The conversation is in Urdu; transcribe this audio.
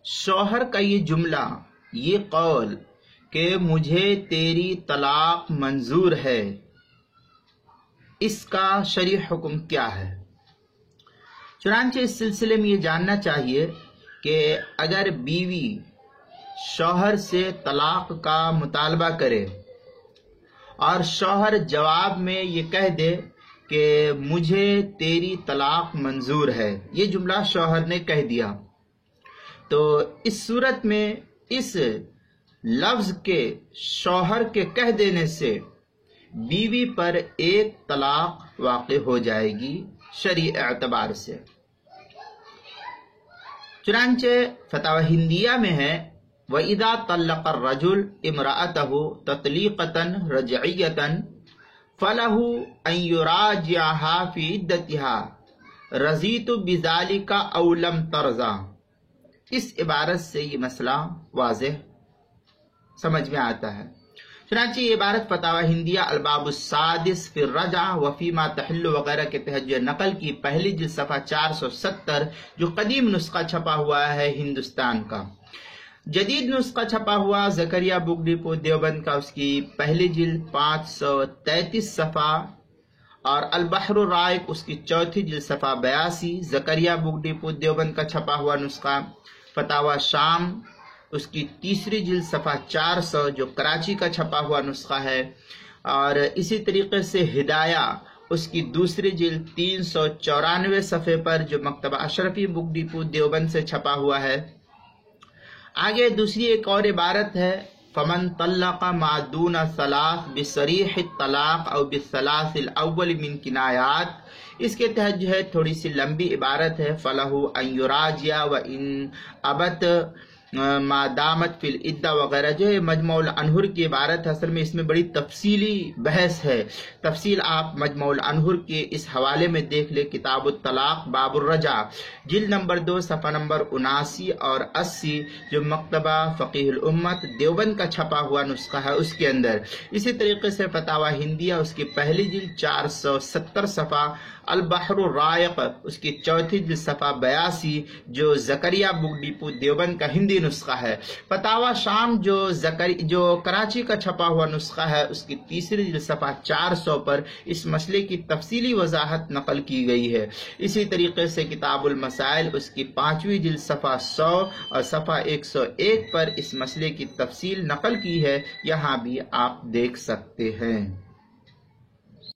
شوہر کا یہ جملہ، یہ قول کہ مجھے تیری طلاق منظور ہے، اس کا شرعی حکم کیا ہے؟ چنانچہ اس سلسلے میں یہ جاننا چاہیے کہ اگر بیوی شوہر سے طلاق کا مطالبہ کرے اور شوہر جواب میں یہ کہہ دے کہ مجھے تیری طلاق منظور ہے، یہ جملہ شوہر نے کہہ دیا، تو اس صورت میں اس لفظ کے شوہر کے کہہ دینے سے بیوی پر ایک طلاق واقع ہو جائے گی شرعی اعتبار سے۔ چنانچہ فتاوی ہندیہ میں ہے وَإِذَا طَلَّقَ الرَّجُلُ امْرَأَتَهُ تَطْلِيقَةً رَجْعِيَّةً فَلَهُ أَن يُرَاجِعَهَا فِي عِدَّتِهَا رَضِيتُ بِذَلِكَ أَوْ لَمْ تَرْضَى۔ اس عبارت سے یہ مسئلہ واضح سمجھ میں آتا ہے۔ چنانچہ یہ عبارت فتاوی ہندیہ الباب السادس فی الرجع وفی ما تحل وغیرہ کے تحت جو نقل کی، پہلی جلد صفحہ 470، جو قدیم نسخہ چھپا ہوا ہے ہندوستان کا۔ جدید نسخہ چھپا ہوا زکریا بک ڈپو دیوبند کا، اس کی پہلی جلد 533 صفحہ، اور البحر الرائق اس کی چوتھی جلد صفحہ 82، زکریا بک ڈپو دیوبند کا چھپا ہوا نسخہ، فتاوی شام اس کی تیسری جلد صفحہ 400 جو کراچی کا چھپا ہوا نسخہ ہے، اور اسی طریقے سے ہدایہ اس کی دوسری جلد 394 صفحے پر جو مکتبہ اشرفی بک ڈپو دیوبند سے چھپا ہوا ہے۔ آگے دوسری ایک اور عبارت ہے فَمَن طَلَّقَ مَا دُونَ ثَلَاثٍ بِصَرِيحِ الطلاق او بالثلاث الاول من کنایات، اس کے تحت جو ہے تھوڑی سی لمبی عبارت ہے فَلَهُ أَن يُرَاجِعَ وَإِن أَبَتْ ما دامت فی العدہ وغیرہ، جو ہے مجموع الانہر کی عبارت ہے۔ اصل میں اس میں بڑی تفصیلی بحث ہے، تفصیل آپ مجموع الانہر کے اس حوالے میں دیکھ لیں، کتاب الطلاق باب الرجع جلد نمبر 2 صفحہ نمبر 79 اور 80 جو مکتبہ فقیہ الامت دیوبند کا چھپا ہوا نسخہ ہے اس کے اندر۔ اسی طریقے سے فتاوی ہندیہ اس کی پہلی جلد 470 صفحہ، البحر الرائق اس کی چوتھی جلد صفحہ 82 جو زکریا بک ڈپو دیوبند کا ہندی نسخہ ہے۔ فتاوی شام جو کراچی کا چھپا ہوا نسخہ ہے اس کی تیسری جلد صفحہ 400 پر اس مسئلے کی تفصیلی وضاحت نقل کی گئی ہے۔ اسی طریقے سے کتاب المسائل اس کی 5ویں جلد صفحہ 100 اور صفحہ 101 پر اس مسئلے کی تفصیل نقل کی ہے، یہاں بھی آپ دیکھ سکتے ہیں۔